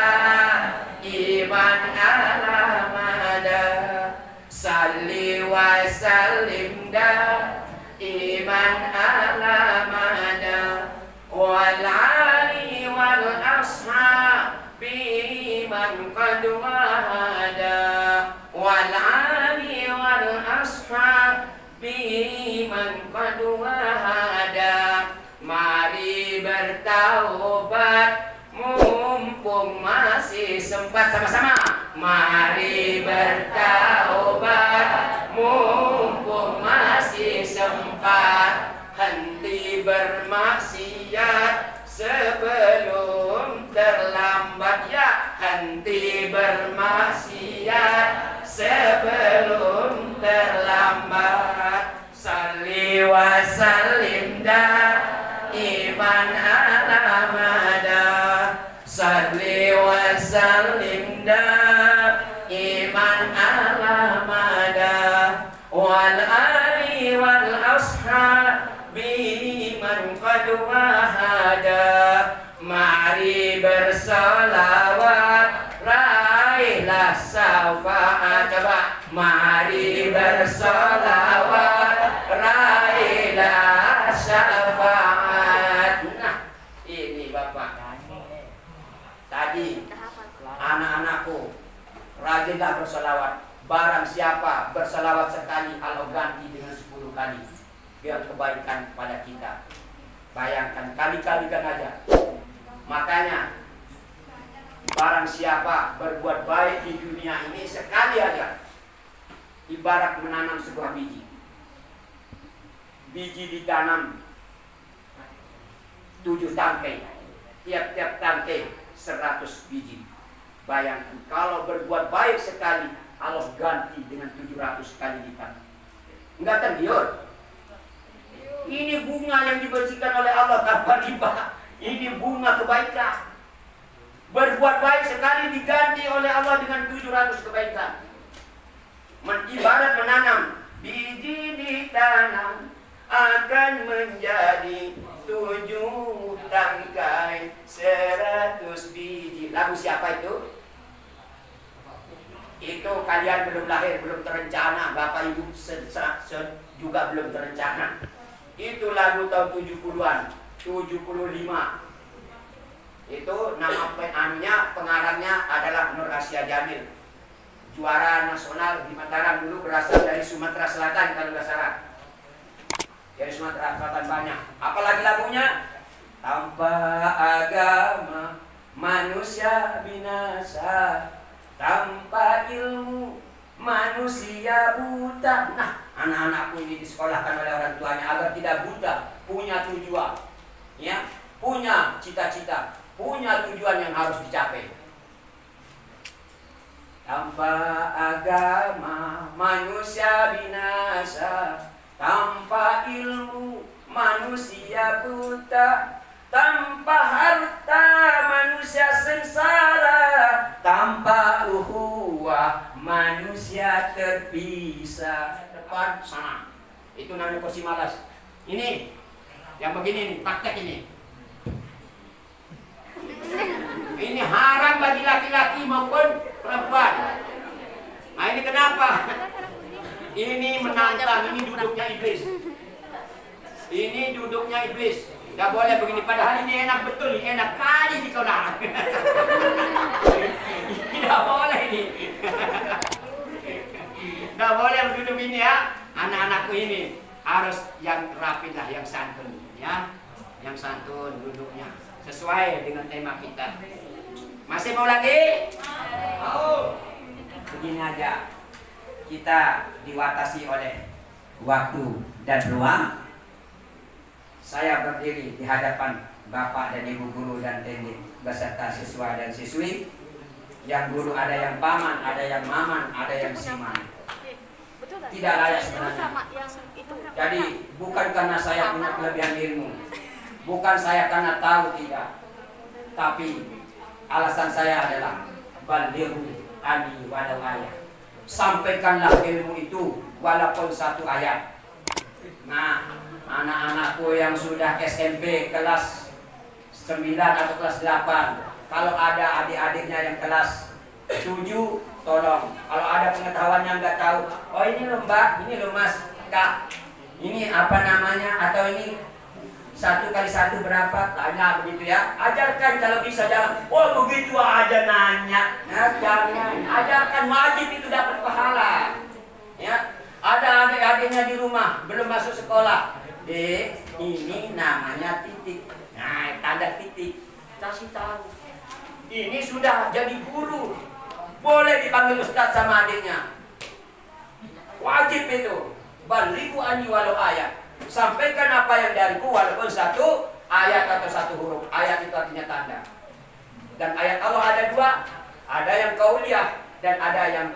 iman alamada. Sholli wa sallim da, iman alamada. Wal ali wal ashabi man qad wahada. Wal ali wal ashabi man qad wahada. Mari bertaubat mumpung masih sempat, sama-sama. Mari bertaubat mumpung masih sempat. Henti bermaksiat sebelum terlambat, ya. Henti bermaksiat sebelum terlambat. Salli wa sallim da, iman alamada. Salli wa sallim da, iman alamada. Wal ali wal ashab biman qad wahada. Mari bersalawat, raihlah syafaat. Coba. Mari bersalawat, raihlah syafaat. Nah, ini Bapak. Tadi anak-anakku, rajinlah bersalawat. Barang siapa bersalawat sekali, Allah ganti dengan 10 kali. Biar kebaikan pada kita. Bayangkan, kali-kalikan aja. Makanya barang siapa berbuat baik di dunia ini sekali aja, ibarat menanam sebuah biji. Biji ditanam 7 tangkai, tiap-tiap tangkai 100 biji. Bayangkan, kalau berbuat baik sekali, Allah ganti dengan 700 kali lipat. Enggak tergiur. Ini bunga yang dibersihkan oleh Allah tanpa riba. Ini bunga kebaikan. Berbuat baik sekali diganti oleh Allah dengan 700 kebaikan. Ibarat menanam, biji ditanam akan menjadi 7 tangkai 100 biji. Lagu siapa itu? Itu kalian belum lahir, belum terencana. Bapak ibu juga belum terencana. Itu lagu tahun 70-an, 75. Itu nama pengarangnya adalah Nur Asia Jamil. Juara nasional di Mataram dulu, berasal dari Sumatera Selatan kalau nggak salah. Dari Sumatera Selatan banyak. Apalagi lagunya? Tanpa agama manusia binasa, tanpa ilmu manusia buta. Nah, anak-anakku ini disekolahkan oleh orang tuanya agar tidak buta, punya tujuan, ya, punya cita-cita, punya tujuan yang harus dicapai. Tanpa agama manusia binasa, tanpa ilmu manusia buta, tanpa harta manusia sengsara, tanpa ukhuwah manusia terpisah. Depan sana, itu namanya kursi malas. Ini yang begini nih, praktek ini. Ini haram bagi laki-laki maupun perempuan. Nah, ini kenapa? Ini menantang, ini duduknya iblis. Ini duduknya iblis. Gak boleh begini, padahal ini enak betul, ini enak kali ditolak. Tidak boleh ini. Gak boleh duduk ini ya. Anak-anakku ini harus yang rapi lah, yang santun ya. yang santun duduknya sesuai dengan tema kita. Masih mau lagi? Mau. Begini aja, kita diwatasi oleh waktu dan ruang. Saya berdiri di hadapan Bapak dan Ibu guru dan teknik beserta siswa dan siswi. Yang guru ada yang paman, ada yang maman, ada yang siman. Tidak layak sebenarnya. Jadi bukan karena saya punya kelebihan ilmu, bukan saya karena tahu, tidak. Tapi alasan saya adalah balighu ani walau ayat. Sampaikanlah ilmu itu walaupun satu ayat. Nah, anak-anakku yang sudah SMP kelas 9 atau kelas 8, kalau ada adik-adiknya yang kelas 7, tolong. Kalau ada pengetahuan yang nggak tahu, oh ini loh Mbak, ini loh Mas, Kak, ini apa namanya, atau ini 1 kali 1 berapa, tanya begitu ya. Ajarkan kalau bisa, jangan oh begitu aja nanya. Nah, jangan, ajarkan, wajib itu dapat pahala. Ya, ada adik-adiknya di rumah belum masuk sekolah. Ini namanya titik. Nah, tanda titik. Kasih tahu. Ini sudah jadi guru. Boleh dipanggil ustaz sama adiknya. Wajib itu. Balighu anni walau ayat. Sampaikan apa yang dariku walaupun 1 ayat atau 1 huruf. Ayat itu artinya tanda. Dan ayat Allah ada 2. Ada yang qauliyah dan ada yang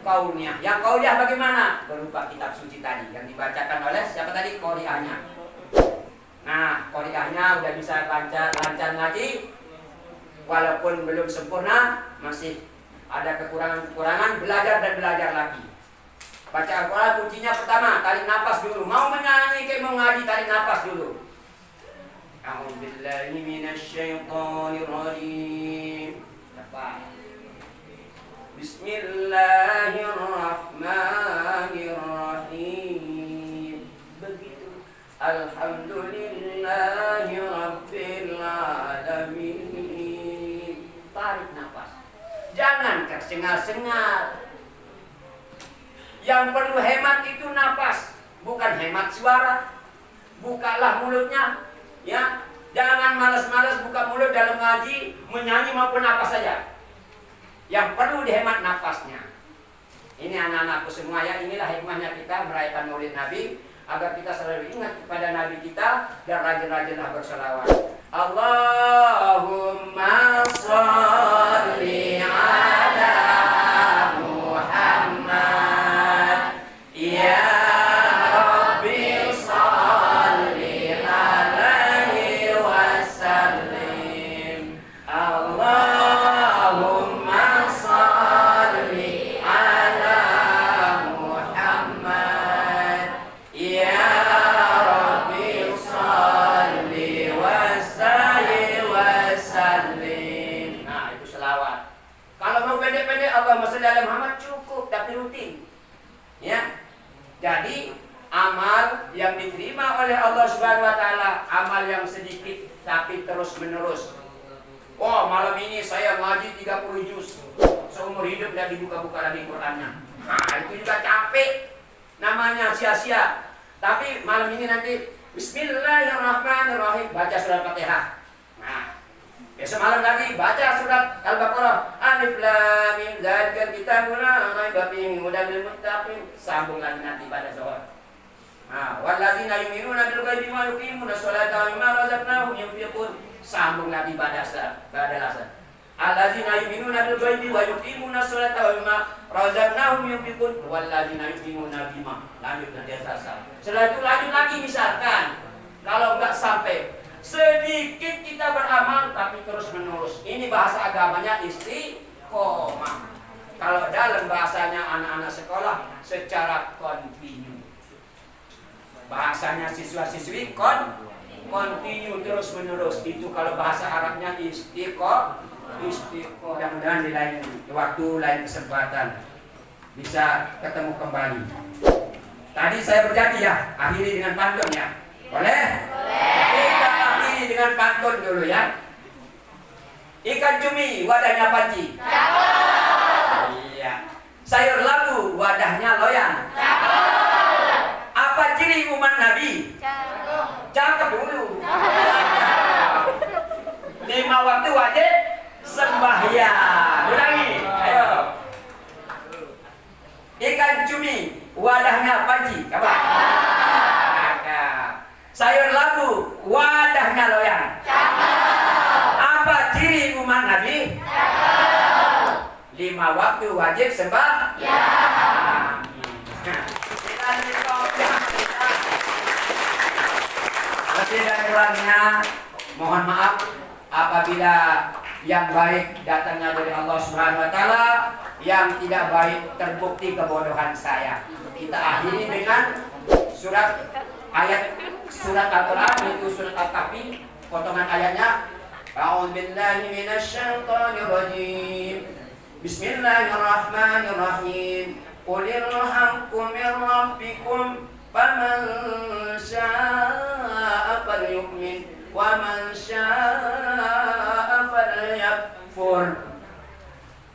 kauniyah. Yang kauniyah bagaimana? Berupa kitab suci tadi yang dibacakan oleh siapa tadi? Qori'ahnya. Nah, qori'ahnya udah bisa lancar lagi. Walaupun belum sempurna, masih ada kekurangan-kekurangan, belajar dan belajar lagi. Baca Al-Quran kuncinya pertama, tarik nafas dulu. Mau menyanyi kayak mau ngaji, tarik nafas dulu. A'udzubillahi minasyaitonirrajim. Dapat. Bismillahirrahmanirrahim. Begitu. Alhamdulillahi rabbil alamin. Tarik nafas. Jangan tersengal-sengal. Yang perlu hemat itu nafas, bukan hemat suara. Bukalah mulutnya, ya. Jangan malas-malas buka mulut dalam ngaji, menyanyi maupun apa saja. Yang perlu dihemat nafasnya. Ini anak-anakku semua ya, inilah hikmahnya kita merayakan Maulid Nabi, agar kita selalu ingat kepada Nabi kita dan rajin-rajinlah berselawat. Allahumma sholli ala Muhammad ya Rabbi sholli alaihi wasallim. Allahumma sholli ala Muhammad ya Rabbi sholli wasallim. Nah, itu selawat. Kalau mau pendek-pendek Allahumma sholli ala Muhammad cukup, tapi rutin. Ya. Jadi amal yang diterima oleh Allah Subhanahu wa taala, amal yang sedikit tapi terus-menerus. Oh, malam ini saya ngaji 30 juz. Seumur hidup tidak dibuka-buka lagi Qur'annya. Nah, itu juga capek. Namanya sia-sia. Tapi malam ini nanti Bismillahirrahmanirrahim, baca surat Fatihah. Nah, besok malam lagi baca surat Al-Baqarah. Alif lam mim zalikal kitabun la raiba fihi hudal lil muttaqin. Sambung lagi nanti pada zuhur. Nah, walladzina yu'minuna bil ghaibi wa yuqimuna sholata wa mimma razaqnahum yunfiqun. Sambung lagi pada asar. Alladzina yu'minuna bil ghaibi wa yuqimuna sholata wa mimma razaqnahum yunfiqun. Walladzina yu'minuna bima. Lanjut nanti asar. Setelah itu lanjut lagi misalkan kalau enggak sampai sedikit kita beramal tapi terus menerus. Ini bahasa agamanya istiqomah. Kalau dalam bahasanya anak-anak sekolah secara kontinu. Bahasanya siswa-siswi kontinu terus menerus. Itu kalau bahasa Arabnya istiqomah. Mudah-mudahan di lain waktu, lain kesempatan bisa ketemu kembali. Tadi saya berjanji ya, akhiri dengan pantun ya. Boleh? Kita akhiri dengan pantun dulu ya. Ikan cumi wadahnya panci. Iya. Sayur labu wadahnya loyang. Apa ciri umat Nabi? Cakep dulu. 5 waktu wajib sembahyang. Ulangi, ayo. Ikan cumi, wadahnya panci, apa? Cakep. Sayur labu, wadahnya loyang. Apa ciri umat Nabi? 5 waktu wajib sembahyang. Lebih dan kurangnya mohon maaf apabila yang baik datangnya dari Allah Subhanahu wa taala, yang tidak baik terbukti kebodohan saya. Kita akhiri dengan surat Al-Qur'an, yaitu surat Al-Kahfi, potongan ayatnya. A'udzubillahi minasyaitonir rajim. Bismillahirrahmanirrahim. Qulil haqqu min rabbikum faman syaa'a falyu'min wa man syaa'a falyakfur.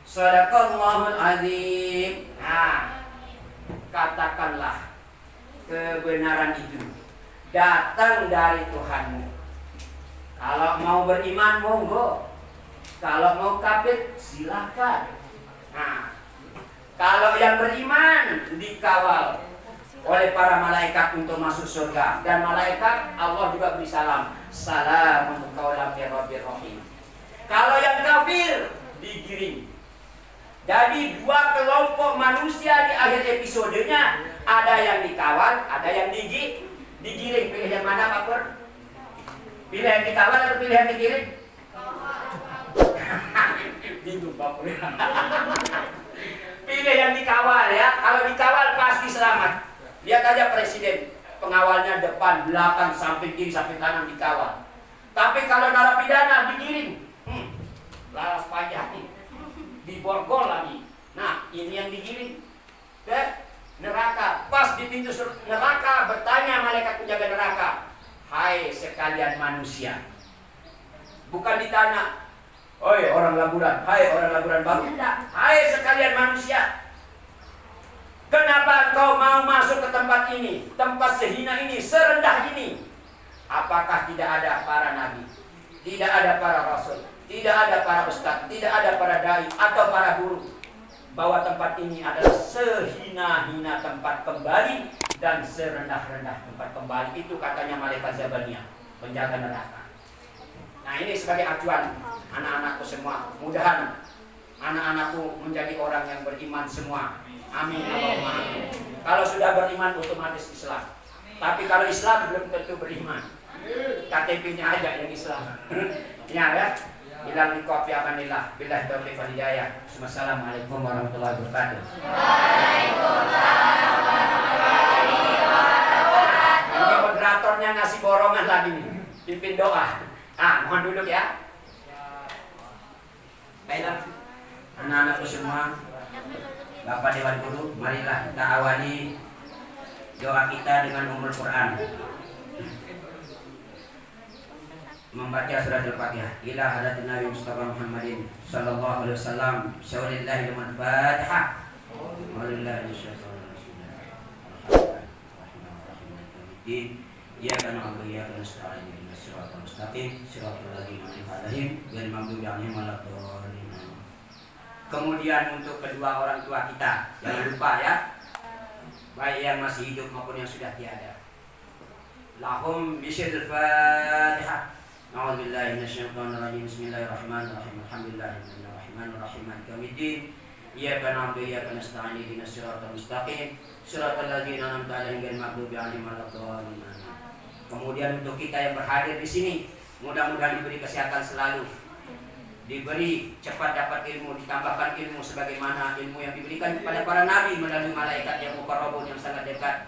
Shadaqallahul azim. Nah, katakanlah kebenaran itu datang dari Tuhanmu. Kalau mau beriman monggo, kalau mau kafir silakan. Nah, kalau yang beriman dikawal oleh para malaikat untuk masuk surga, dan malaikat Allah juga beri salam, salamun qaulan min rabbir rahim. Kalau yang kafir digiring. Jadi 2 kelompok manusia di akhir episodenya, ada yang dikawal, ada yang digiring. Pilih yang mana Pak Pur? Pilih yang dikawal atau pilih yang digiring? Bingung Pak Pur. Pilih yang dikawal ya. Kalau dikawal pasti selamat. Lihat aja presiden, pengawalnya depan, belakang, samping kiri, samping kanan dikawal. Tapi kalau narapidana digiring, laras pajak nih, diborgol lagi. Nah, ini yang digiring ke neraka. Pas di pintu neraka bertanya malaikat penjaga neraka, hai sekalian manusia. Bukan ditanya, oi orang laburan, hai orang laburan baru. Tidak, hai sekalian manusia. Kenapa engkau mau masuk ke tempat ini, tempat sehina ini, serendah ini? Apakah tidak ada para nabi, tidak ada para rasul, tidak ada para ustadz, tidak ada para dai atau para guru, bahwa tempat ini adalah sehina-hina tempat kembali dan serendah-rendah tempat kembali? Itu katanya malaikat Zabaniyah, penjaga neraka. Nah, ini sebagai acuan anak-anakku semua. Mudahan anak-anakku menjadi orang yang beriman semua. Amin. Allahumma amin. Kalau sudah beriman otomatis Islam. Tapi kalau Islam belum tentu beriman. KTP-nya aja yang Islam. Ya. Bilang di kopi amanillah. Billahi taufiq wal hidayah. Wassalamualaikum warahmatullahi wabarakatuh. Waalaikumsalam warahmatullahi wabarakatuh. Ini moderatornya ngasih borongan lagi nih. Pimpin doa. Mohon duduk ya. Baiklah. Anak-anakku semua, Bapak Dewan Guru, marilah kita awali doa kita dengan Ummul Quran. Membaca surat Al-Fatihah. Ila hadatin Nabi Mustafa Muhammadin sallallahu alaihi wasallam. Syaulillahi liman Fatihah. Walillahi syaitanir rajim. Iyyaka na'budu wa iyyaka nasta'in. Ihdinas siratal mustaqim. Siratal ladzina an'amta 'alaihim ghairil maghdubi 'alaihim waladdallin. Kemudian untuk kedua orang tua kita, jangan lupa ya, baik yang masih hidup maupun yang sudah tiada. Lahum bisyiril Fatihah. A'udzubillahi minasyaitonir rajim. Bismillahirrahmanirrahim. Alhamdulillahirrahmanirrahim. Maliki yaumiddin. Iyyaka na'budu wa iyyaka nasta'in. Ihdinas siratal mustaqim. Siratal ladzina an'amta 'alaihim ghairil maghdubi 'alaihim waladdallin. Kemudian untuk kita yang berhadir di sini, mudah-mudahan diberi kesehatan selalu, diberi cepat dapat ilmu, ditambahkan ilmu sebagaimana ilmu yang diberikan kepada para nabi melalui malaikat yang muqarrabun yang sangat dekat.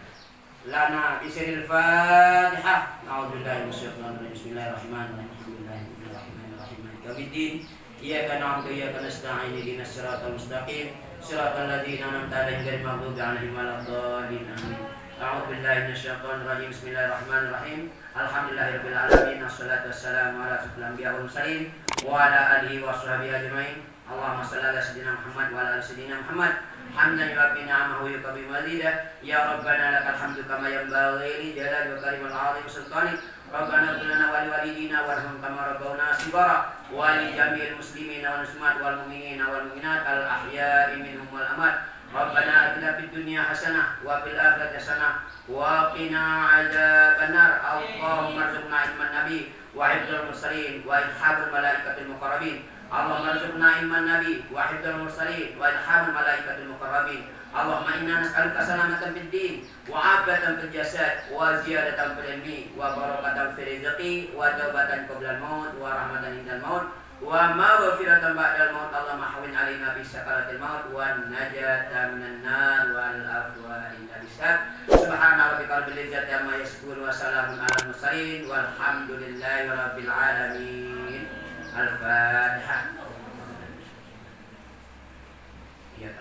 Lana bisiril Fatihah. A'udzubillahi minasyaitonir rajim. Bismillahirrahmanirrahim. Alhamdulillahirrahmanirrahim. Yaumiddin. Iyyaka na'budu wa iyyaka nasta'in. Ihdinas siratal mustaqim. Siratal ladzina an'amta 'alaihim ghairil maghdubi 'alaihim waladdallin. Amin. A'udzubillahi minasyaitonir rajim. Bismillahirrahmanirrahim. Alhamdulillahirabbil alamin. Wassalatu wassalamu ala asyrofil anbiya'i wal mursalin wa ala alihi wa sahbihi ajmain. Allahumma shalli ala sayyidina Muhammad wa ala ali sayyidina Muhammad. Hamdan yuwaffi ni'amahu wa yukafi mazidah. Ya Rabbana lakal hamdu kama yanbaghi li jalali wa karimil 'azimi sultanik Rabbana ighfir lana wa liwalidina warhamhum kama rabbawna shighara wa li jami'il muslimina wal muslimat wal mu'minina wal mu'minat al ahya'i minhum wal amwat. Rabbana atina fid dunya hasanah wa fil akhirati hasanah wa qina adzabannar. Allahumma arzuqna ilman nabi wa hifdzal mursalin wa ilhamul malaikatil muqarrabin. Allahumma arzuqna ilman nabi wa hifdzal mursalin wa ilhamul malaikatil muqarrabin. Allahumma inna nas'aluka salamatan fid din wa afiyatan fil jasad wa ziyadatan fil ilmi wa barakatan fil rizqi wa taubatan qabla al-maut wa rahmatan indal maut wa maghfiratan ba'dal maut. Allahumma hawwin 'alaina bi sakaratil maut wa najatan minan nar wal afwa inda hisab. Subhana rabbika rabbil izzati amma yasifun wa salamun 'alal mursalin walhamdulillahi rabbil alamin. Al-Fatihah. Ya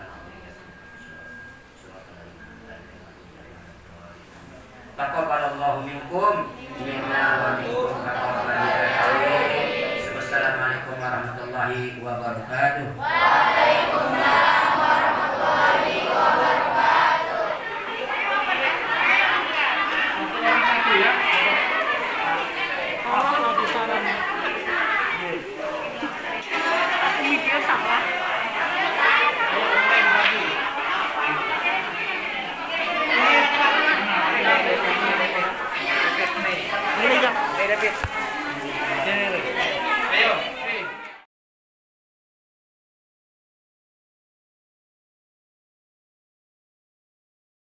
taqabbalallahu minkum minna wa minkum taqabbal ya Allah. Wassalamualaikum warahmatullahi wabarakatuh.